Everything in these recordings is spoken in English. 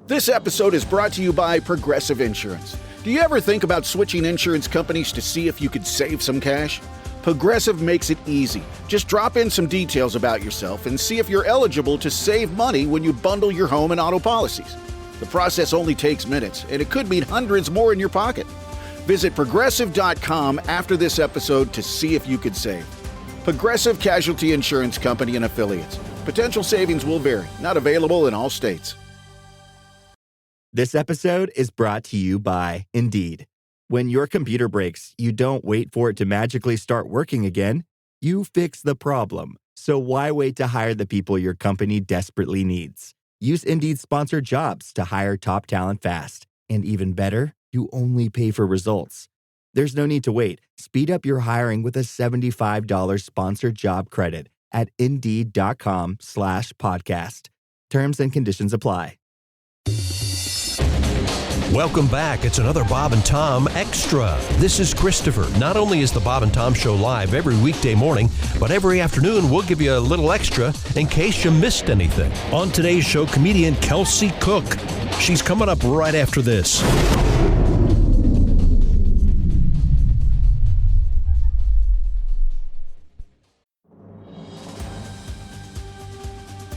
This episode is brought to you by Progressive Insurance. Do you ever think about switching insurance companies to see if you could save some cash? Progressive makes it easy. Just drop in some details about yourself and see if you're eligible to save money when you bundle your home and auto policies. The process only takes minutes, and it could mean hundreds more in your pocket. Visit Progressive.com after this episode to see if you could save. Progressive Casualty Insurance Company and Affiliates. Potential savings will vary. Not available in all states. This episode is brought to you by Indeed. When your computer breaks, you don't wait for it to magically start working again. You fix the problem. So why wait to hire the people your company desperately needs? Use Indeed's sponsored jobs to hire top talent fast. And even better, you only pay for results. There's no need to wait. Speed up your hiring with a $75 sponsored job credit at Indeed.com/podcast. Terms and conditions apply. Welcome back. It's another Bob and Tom Extra. This is Christopher. Not only is the Bob and Tom Show live every weekday morning, but every afternoon we'll give you a little extra in case you missed anything. On today's show, comedian Kelsey Cook. She's coming up right after this.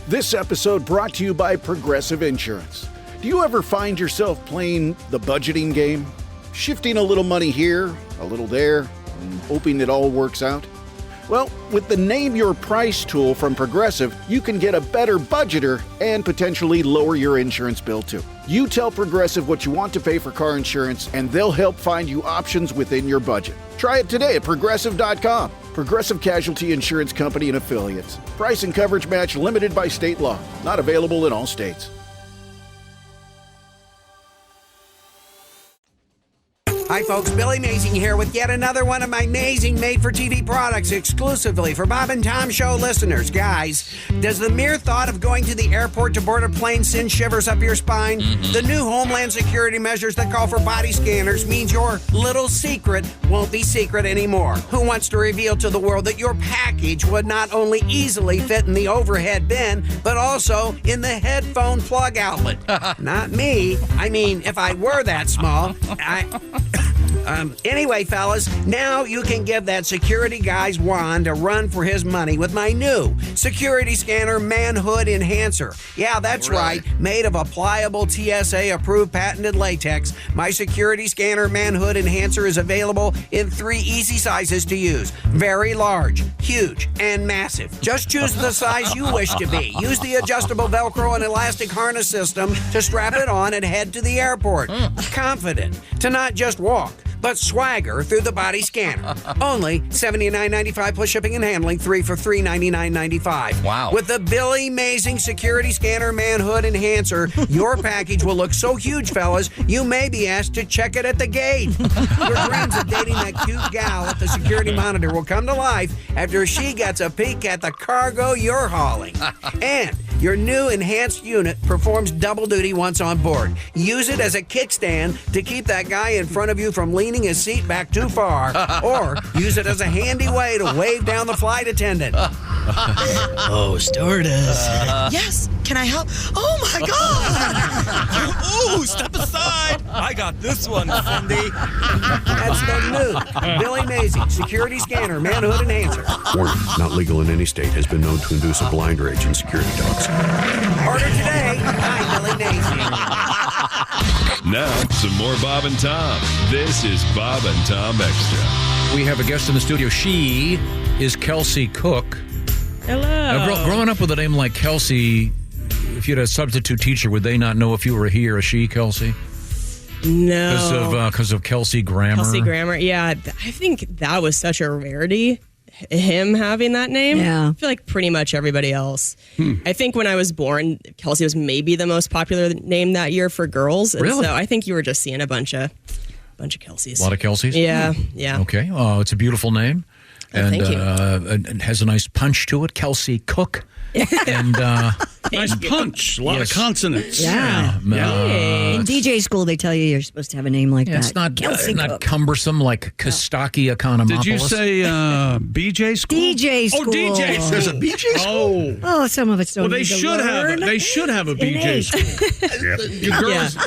This episode brought to you by Progressive Insurance. Do you ever find yourself playing the budgeting game? Shifting a little money here, a little there, and hoping it all works out? Well, with the Name Your Price tool from Progressive, you can get a better budgeter and potentially lower your insurance bill too. You tell Progressive what you want to pay for car insurance, and they'll help find you options within your budget. Try it today at Progressive.com. Progressive Casualty Insurance Company and Affiliates. Price and coverage match limited by state law. Not available in all states. Hi folks, Billy Mazing here with yet another one of my amazing made-for-TV products exclusively for Bob and Tom Show listeners. Guys, does the mere thought of going to the airport to board a plane send shivers up your spine? The new Homeland Security measures that call for body scanners means your little secret won't be secret anymore. Who wants to reveal to the world that your package would not only easily fit in the overhead bin, but also in the headphone plug outlet? Not me. I mean, if I were that small, Anyway, fellas, now you can give that security guy's wand a run for his money with my new Security Scanner Manhood Enhancer. Yeah, that's right. Made of a pliable TSA-approved patented latex, my Security Scanner Manhood Enhancer is available in 3 easy sizes to use. Very large, huge, and massive. Just choose the size you wish to be. Use the adjustable Velcro and elastic harness system to strap it on and head to the airport. Confident to not just walk, but swagger through the body scanner. Only $79.95 plus shipping and handling, 3 for $39.95. Wow. With the Billy Mazing Security Scanner Manhood Enhancer, your package will look so huge, fellas, you may be asked to check it at the gate. Your dreams of dating that cute gal at the security monitor will come to life after she gets a peek at the cargo you're hauling. And your new enhanced unit performs double duty once on board. Use it as a kickstand to keep that guy in front of you from leaning his seat back too far, or use it as a handy way to wave down the flight attendant. Oh, stewardess. Yes, can I help? Oh my God! Ooh, step aside. I got this one, Cindy. That's the new Billy Mazing Security Scanner Manhood Enhancer. Warning, not legal in any state, has been known to induce a blind rage in security dogs. Order today. I'm Billy Mazing. Now, some more Bob and Tom. This is Bob and Tom Extra. We have a guest in the studio. She is Kelsey Cook. Hello. Now, growing up with a name like Kelsey, if you had a substitute teacher, would they not know if you were a he or a she, Kelsey? No. Because of Kelsey Grammer? Kelsey Grammer, yeah. I think that was such a rarity, him having that name. Yeah. I feel like pretty much everybody else. I think when I was born, Kelsey was maybe the most popular name that year for girls. And Really? So I think you were just seeing a bunch of Kelseys. A lot of Kelseys? Yeah, yeah. Okay. It's a beautiful name. Oh, thank you. And has a nice punch to it. Kelsey Cook. And nice punch. A lot of consonants. Yeah. In DJ school, they tell you you're supposed to have a name like that. It's not Kelsey not Cook. cumbersome like Kostaki Economopoulos. Did you say BJ school? DJ school. Oh, DJ school. There's a BJ school? Oh, some of us don't. Well, they need to should learn. have. They should have a BJ school.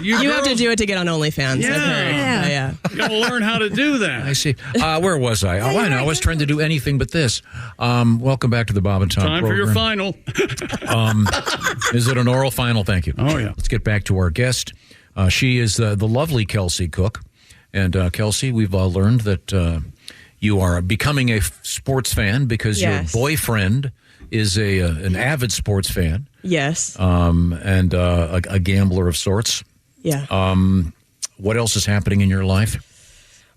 You have to do it to get on OnlyFans. Yeah. Yeah. You got to learn how to do that. I see. Where was I? Oh, I know. I was trying to do anything but this. Welcome back to the Bob and Tom Time program. for your final. Is it an oral final? Thank you. Oh, yeah. Let's get back to our guest. She is the lovely Kelsey Cook. And Kelsey, we've learned that you are becoming a sports fan because your boyfriend is an avid sports fan. Yes. And a gambler of sorts. Yeah. What else is happening in your life?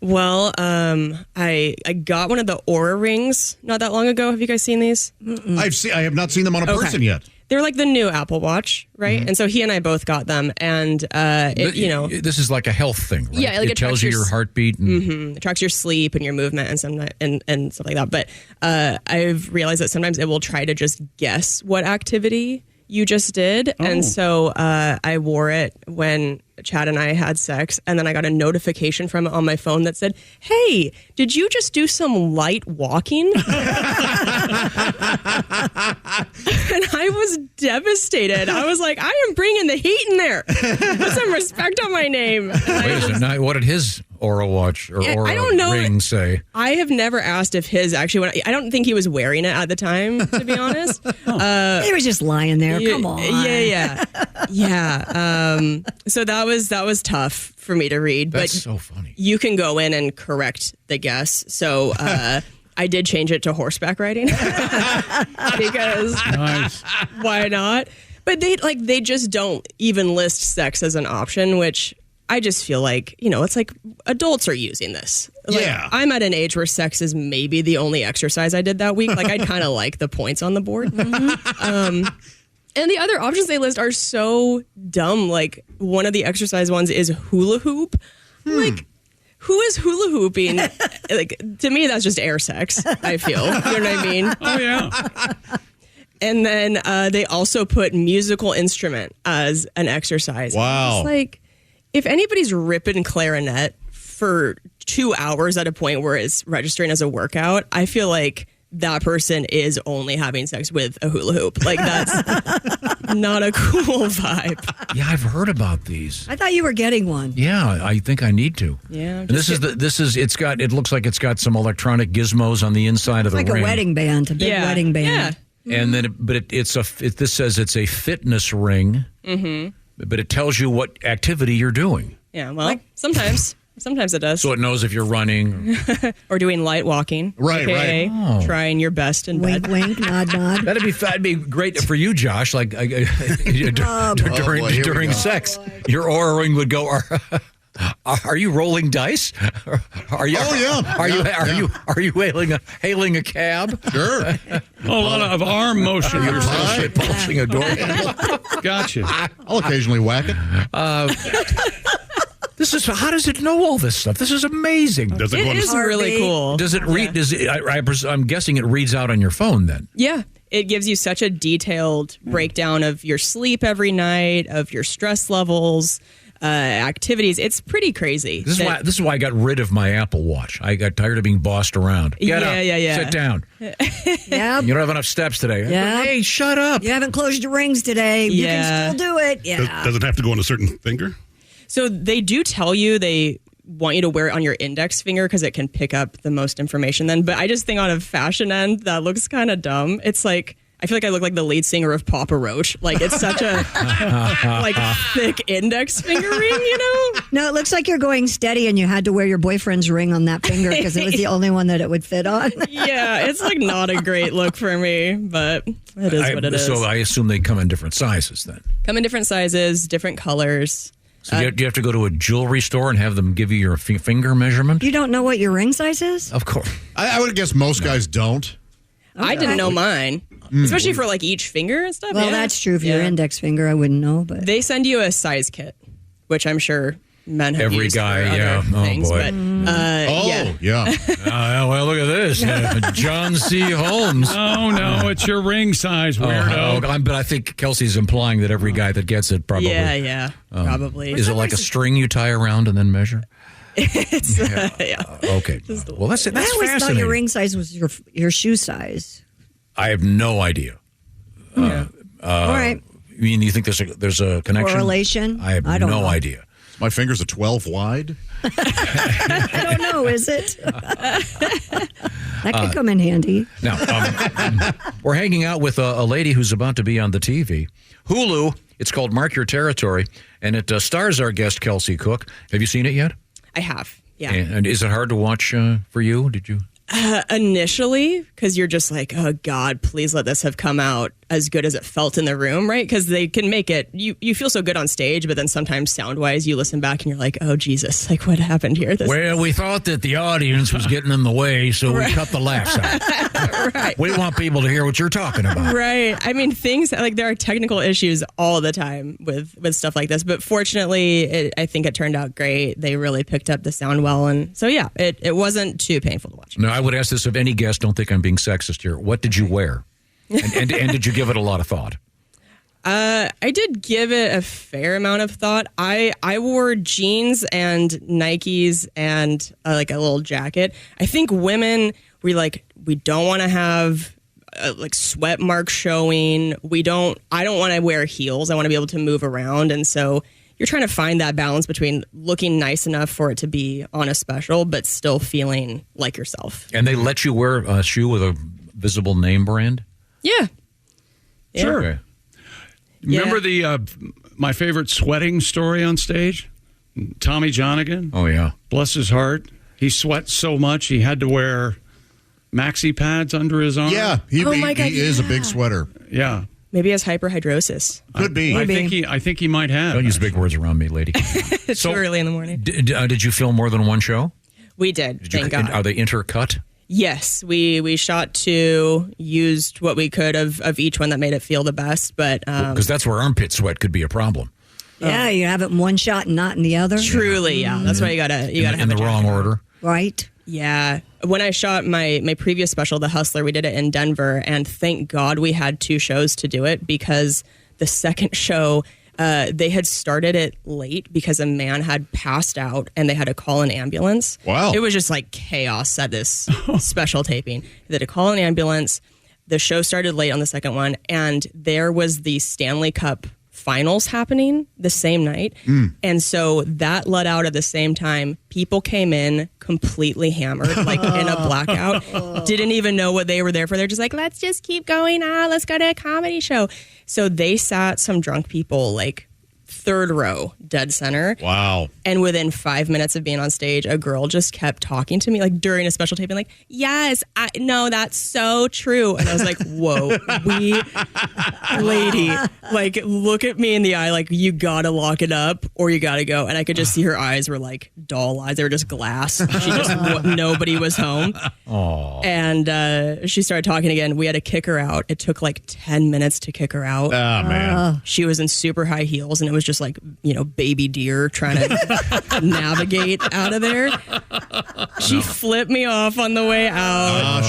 Well, I got one of the Aura rings not that long ago. Have you guys seen these? I have not seen them on a person yet. They're like the new Apple Watch, right? Mm-hmm. And so he and I both got them, and this is like a health thing, right? Yeah, like it tells you your heartbeat, and it tracks your sleep and your movement and stuff like that. But I've realized that sometimes it will try to just guess what activity you just did, and so I wore it when Chad and I had sex, and then I got a notification from it on my phone that said, "Hey, did you just do some light walking?" And I was devastated. I was like, I am bringing the heat in there. Put some respect on my name. wait a second. Now, what did his Aura watch or Aura I don't know. ring say? I have never asked if his actually went. I don't think he was wearing it at the time, to be honest. He was just lying there. Come on. Yeah. So that was tough for me to read. That's but so funny. You can go in and correct the guess. So I did change it to horseback riding because why not? But they just don't even list sex as an option, which I just feel like, it's like adults are using this. Like, I'm at an age where sex is maybe the only exercise I did that week. Like, I'd kind of like the points on the board. And the other options they list are so dumb. Like, one of the exercise ones is hula hoop. Like, who is hula hooping? Like, to me, that's just air sex, I feel. You know what I mean? Oh, yeah. And then they also put musical instrument as an exercise. Wow. It's like, if anybody's ripping clarinet for 2 hours at a point where it's registering as a workout, I feel like that person is only having sex with a hula hoop. Like, that's not a cool vibe. Yeah, I've heard about these. I thought you were getting one. Yeah, I think I need to. Yeah. And it looks like it's got some electronic gizmos on the inside of the Like ring. a wedding band, a big wedding band. Yeah. And then, this says it's a fitness ring. Mm-hmm. But it tells you what activity you're doing. Yeah, well, sometimes it does. So it knows if you're running. Or doing light walking. Right. Oh. Trying your best in Wink, bed. wink, nod, nod. That'd be great for you, Josh. Like during sex, your Aura ring would go. Are you rolling dice? Are you? Oh yeah. Are you hailing a cab? Sure. A lot of arm motion. You're pulsing a door. Gotcha. I'll occasionally whack it. How does it know all this stuff? This is amazing. It is really cool. Does it read? I'm guessing it reads out on your phone then. Yeah. It gives you such a detailed breakdown of your sleep every night, of your stress levels, activities. It's pretty crazy. This is why I got rid of my Apple Watch. I got tired of being bossed around. Get up. Sit down. Yeah. You don't have enough steps today. Yeah. Hey, shut up. You haven't closed your rings today. You can still do it. Yeah. Does it have to go on a certain finger? So they do tell you they want you to wear it on your index finger because it can pick up the most information then. But I just think on a fashion end, that looks kind of dumb. It's like, I feel like I look like the lead singer of Papa Roach. Like, it's such a thick index finger ring, No, it looks like you're going steady and you had to wear your boyfriend's ring on that finger because it was the only one that it would fit on. Yeah, it's like not a great look for me, but it is what it is. So I assume they come in different sizes then. Come in different sizes, different colors. So do you have to go to a jewelry store and have them give you your finger measurement? You don't know what your ring size is? Of course. I would guess most guys don't. Okay. I didn't know mine, especially for like each finger and stuff. Well, that's true. For your index finger, I wouldn't know. But they send you a size kit, which I'm sure men have Every used guy, for yeah. other Oh, things. boy. But, Well, look at this. John C. Holmes. Oh, no, it's your ring size, weirdo. But I think Kelsey's implying that every guy that gets it probably. Yeah, probably. Is it like a string you tie around and then measure? It's, Okay. Well, that's I always thought fascinating. your ring size was your shoe size. I have no idea. All right. You mean you think there's a connection? Correlation? I have I don't no know. idea. My finger's a 12 wide. I don't know, is it? That could come in handy. Now, we're hanging out with a lady who's about to be on the TV. Hulu, it's called Mark Your Territory, and it stars our guest, Kelsey Cook. Have you seen it yet? I have, yeah. And is it hard to watch for you? Did you? Initially, because you're just like, oh God, please let this have come out as good as it felt in the room, right? Because they can make it, you feel so good on stage, but then sometimes sound-wise, you listen back and you're like, oh Jesus, like what happened here? Well, we thought that the audience was getting in the way, so we cut the laughs out. Right. We want people to hear what you're talking about. Right. I mean, things like there are technical issues all the time with stuff like this, but fortunately, I think it turned out great. They really picked up the sound well, and so yeah, it wasn't too painful to watch. No, I would ask this of any guest. Don't think I'm being sexist here. What did you wear? And did you give it a lot of thought? I did give it a fair amount of thought. I wore jeans and Nikes and like a little jacket. I think women, we don't want to have like sweat marks showing. I don't want to wear heels. I want to be able to move around. And so you're trying to find that balance between looking nice enough for it to be on a special, but still feeling like yourself. And they let you wear a shoe with a visible name brand? Yeah. Sure. Okay. Remember the my favorite sweating story on stage? Tommy Johnigan? Oh, yeah. Bless his heart. He sweats so much he had to wear maxi pads under his arm. Yeah, he is a big sweater. Yeah. Maybe he has hyperhidrosis. Could be. I think he might have. Don't use big words around me, lady. It's too early in the morning. Did you film more than one show? We did. Thank God. Are they intercut? Yes, we shot two, used what we could of each one that made it feel the best, but because that's where armpit sweat could be a problem. Yeah, you have it in one shot and not in the other. Truly, yeah. That's why you gotta have in the wrong order. Right. Yeah. When I shot my previous special, The Hustler, we did it in Denver, and thank God we had two shows to do it because the second show, they had started it late because a man had passed out and they had to call an ambulance. Wow. It was just like chaos at this special taping. They had to call an ambulance. The show started late on the second one, and there was the Stanley Cup finals happening the same night. And so that let out at the same time. People came in completely hammered, like in a blackout. Didn't even know what they were there for. They're just like, let's just keep going. Let's go to a comedy show. So they sat some drunk people like third row, dead center. Wow. And within 5 minutes of being on stage, a girl just kept talking to me, like during a special taping, like, yes, no, that's so true. And I was like, whoa, lady, like, look at me in the eye, like, you gotta lock it up or you gotta go. And I could just see her eyes were like doll eyes. They were just glass. She just, nobody was home. Aww. And she started talking again. We had to kick her out. It took like 10 minutes to kick her out. Oh, man. She was in super high heels, and it was just like, baby deer trying to navigate out of there. She flipped me off on the way out.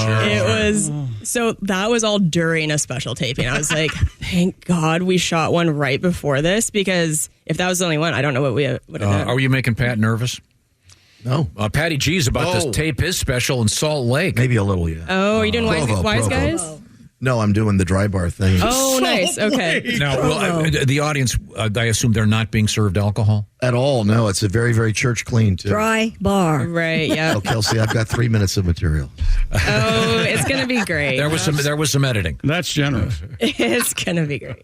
So that was all during a special taping. I was like, thank God we shot one right before this, because if that was the only one, I don't know what we would have done. Are you making Pat nervous? No. Patty G's about to tape his special in Salt Lake. Maybe a little, yeah. Oh, are you doing Provo. Wise Guys? No, I'm doing the dry bar thing. Oh, nice. Okay. Now, the audience, I assume they're not being served alcohol? At all, no. It's a very, very church clean, too. Dry bar. Right, yeah. Oh, Kelsey, I've got 3 minutes of material. Oh, it's going to be great. There was some editing. That's generous. It's going to be great.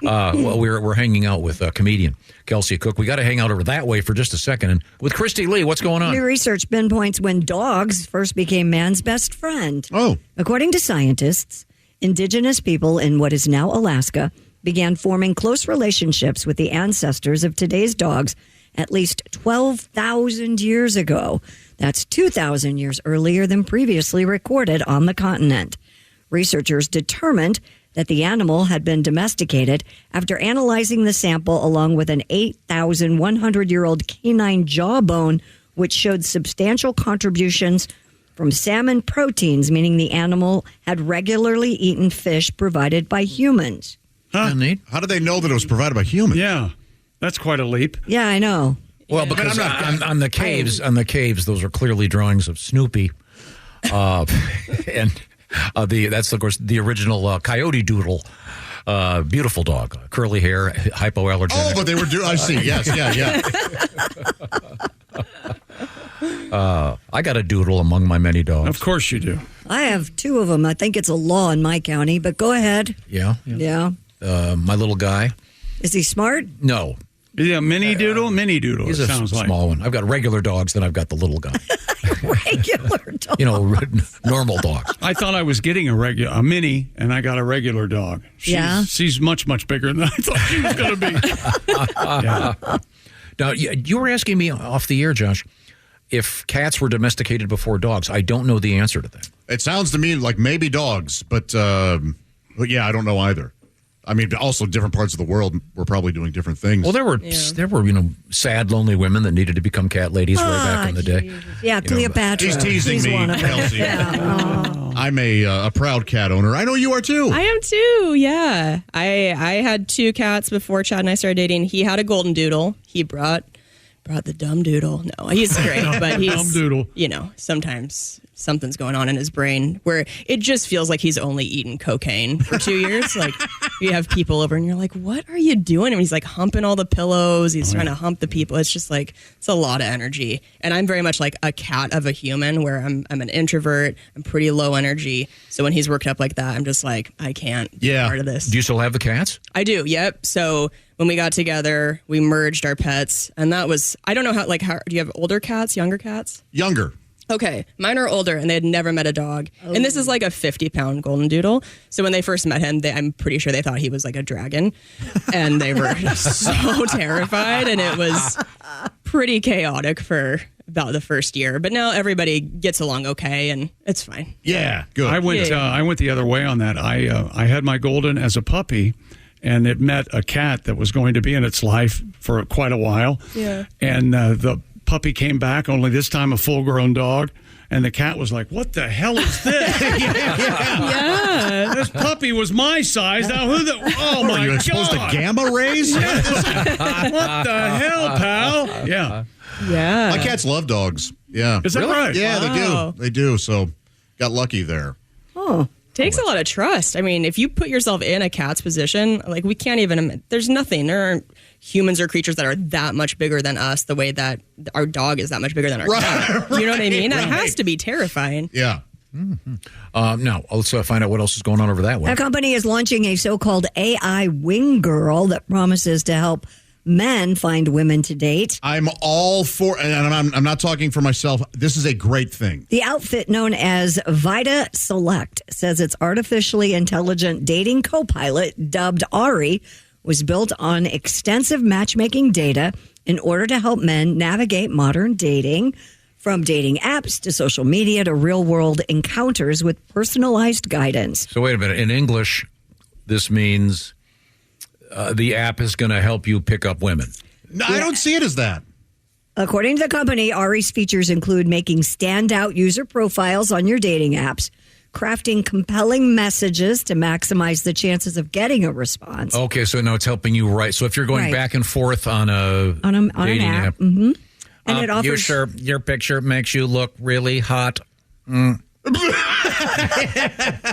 Well, we're hanging out with a comedian, Kelsey Cook. We got to hang out over that way for just a second. And with Christy Lee, what's going on? New research pinpoints when dogs first became man's best friend. Oh. According to scientists, indigenous people in what is now Alaska began forming close relationships with the ancestors of today's dogs at least 12,000 years ago. That's 2,000 years earlier than previously recorded on the continent. Researchers determined that the animal had been domesticated after analyzing the sample along with an 8,100-year-old canine jawbone, which showed substantial contributions from salmon proteins, meaning the animal had regularly eaten fish provided by humans. Huh? How do they know that it was provided by humans? Yeah, that's quite a leap. Yeah, I know. Well, because on the caves, those are clearly drawings of Snoopy, and that's of course the original Coyote Doodle. Beautiful dog, curly hair, hypoallergenic. Oh, but they were I see. Yes, yeah. I got a doodle among my many dogs. Of course you do. I have 2 of them. I think it's a law in my county, but go ahead. Yeah. My little guy. Is he smart? No. Yeah, mini doodle. He's a small one. I've got regular dogs, then I've got the little guy. Regular dog. Normal dogs. I thought I was getting a mini, and I got a regular dog. She's much, much bigger than I thought she was going to be. Yeah. Now, you were asking me off the air, Josh, if cats were domesticated before dogs. I don't know the answer to that. It sounds to me like maybe dogs, but yeah, I don't know either. I mean, also different parts of the world were probably doing different things. Well, there were sad, lonely women that needed to become cat ladies way back in the day. Yeah, Cleopatra. He's teasing me, Kelsey. I'm a proud cat owner. I know you are too. I am too. Yeah, I had 2 cats before Chad and I started dating. He had a golden doodle. He brought the dumb doodle. No, he's great, but he's dumb doodle. Sometimes something's going on in his brain where it just feels like he's only eaten cocaine for 2 years. Like you have people over and you're like, what are you doing? And he's like humping all the pillows. He's trying to hump the people. It's just like, it's a lot of energy. And I'm very much like a cat of a human where I'm an introvert. I'm pretty low energy. So when he's worked up like that, I'm just like, I can't be part of this. Do you still have the cats? I do. Yep. So when we got together, we merged our pets, and that was, I don't know how do you have older cats, younger cats? Younger. Okay, mine are older, and they had never met a dog. Oh. And this is like a 50-pound golden doodle. So when they first met him, I'm pretty sure they thought he was like a dragon, and they were so terrified, and it was pretty chaotic for about the first year. But now everybody gets along okay, and it's fine. Yeah, good. I went the other way on that. I had my golden as a puppy, and it met a cat that was going to be in its life for quite a while. Yeah. And the puppy came back, only this time a full-grown dog. And the cat was like, what the hell is this? Yeah. This puppy was my size. Now oh, my God. Are you exposed to gamma rays? What the hell, pal? Yeah. Yeah. My cats love dogs. Yeah. Is that right? Yeah, Wow. They do. So got lucky there. Oh. Takes a lot of trust. I mean, if you put yourself in a cat's position, like we can't even, there's nothing. There aren't humans or creatures that are that much bigger than us the way that our dog is that much bigger than our cat. You know what I mean? That has to be terrifying. Yeah. Mm-hmm. Now, let's find out what else is going on over that way. A company is launching a so-called AI wing girl that promises to help men find women to date. I'm all for, and I'm not talking for myself. This is a great thing. The outfit, known as Vita Select, says its artificially intelligent dating co-pilot, dubbed Ari, was built on extensive matchmaking data in order to help men navigate modern dating, from dating apps to social media to real-world encounters with personalized guidance. So wait a minute. In English, this means the app is going to help you pick up women. No, I don't see it as that. According to the company, Ari's features include making standout user profiles on your dating apps, crafting compelling messages to maximize the chances of getting a response. Okay, so now it's helping you write. So if you're going back and forth on a dating an app. Mm-hmm. And it offers... You sure your picture makes you look really hot? What?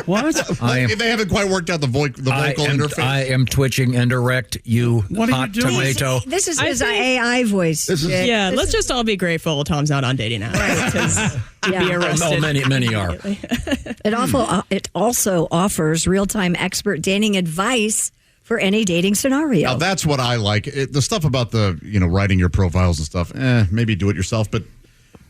They haven't quite worked out the vocal interface. I am twitching and erect, you what hot tomato. This is his AI voice. Let's just all be grateful Tom's not on dating apps. Right. Be arrested. No, many are. It also offers real-time expert dating advice for any dating scenario. Now, that's what I like. The stuff about the writing your profiles and stuff, maybe do it yourself. But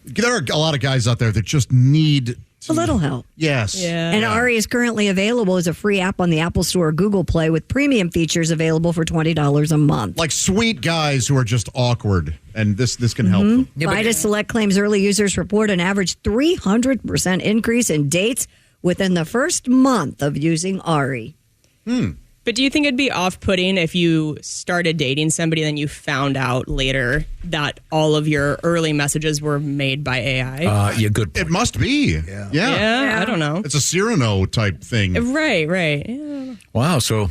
there are a lot of guys out there that just need a little help. Yes. Yeah. And Ari is currently available as a free app on the Apple Store or Google Play, with premium features available for $20 a month. Like sweet guys who are just awkward, and this can help them. Vita Select claims early users report an average 300% increase in dates within the first month of using Ari. But do you think it'd be off-putting if you started dating somebody and then you found out later that all of your early messages were made by AI? Yeah, good point. It must be. Yeah, I don't know. It's a Cyrano type thing. Right. Yeah. Wow, so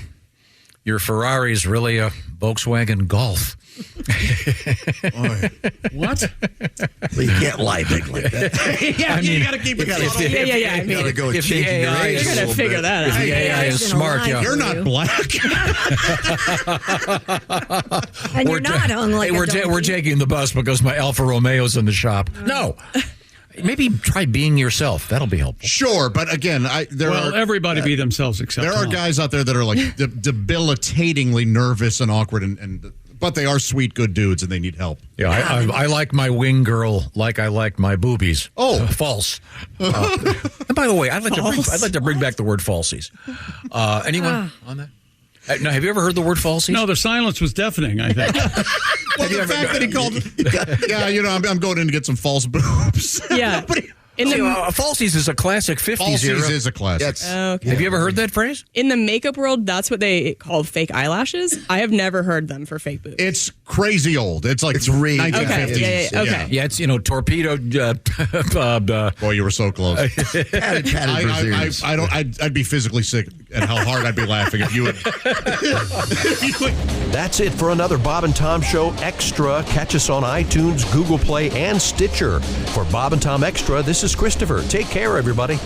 your Ferrari is really a Volkswagen Golf. What? Well, you can't lie big like that. Yeah, you got to keep it. Yeah. You got to go if the changing your AI age is- a You're going little to figure bit. that If out. the AI is smart, yeah. You're not black. And you're not hung like Hey, a donkey. we're taking the bus because my Alfa Romeo's in the shop. No. Maybe try being yourself. That'll be helpful. Sure, but again, everybody be themselves except there are Tom. guys out there that are like debilitatingly nervous and awkward, but they are sweet, good dudes, and they need help. Yeah, I like my wing girl like I like my boobies. Oh. False. And by the way, I'd like to bring back the word falsies. Anyone on that? Now, have you ever heard the word falsies? No, the silence was deafening, I think. Well, the fact that he called, I'm going in to get some false boobs. Yeah. Falsies is a classic 50s era. Falsies is a classic. Okay. Have you ever heard that phrase? In the makeup world, that's what they call fake eyelashes. I have never heard them for fake boobs. It's crazy old. It's like 1950s. Okay. Yeah. Okay. Yeah, it's, torpedoed. Boy, you were so close. Padded brassieres. I'd be physically sick at how hard I'd be laughing if you would. That's it for another Bob and Tom Show Extra. Catch us on iTunes, Google Play, and Stitcher. For Bob and Tom Extra, this is Christopher. Take care, everybody.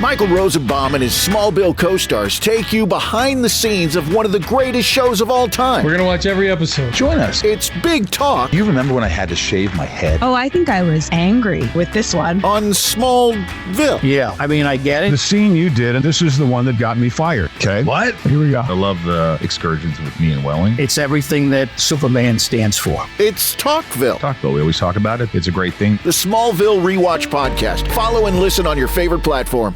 Michael Rosenbaum and his Smallville co-stars take you behind the scenes of one of the greatest shows of all time. We're going to watch every episode. Join us. It's Big Talk. You remember when I had to shave my head? Oh, I think I was angry with this one. On Smallville. Yeah, I mean, I get it. The scene you did, and this is the one that got me fired. Okay. What? Here we go. I love the excursions with me and Welling. It's everything that Superman stands for. It's Talkville. Talkville, we always talk about it. It's a great thing. The Smallville Rewatch Podcast. Follow and listen on your favorite platform.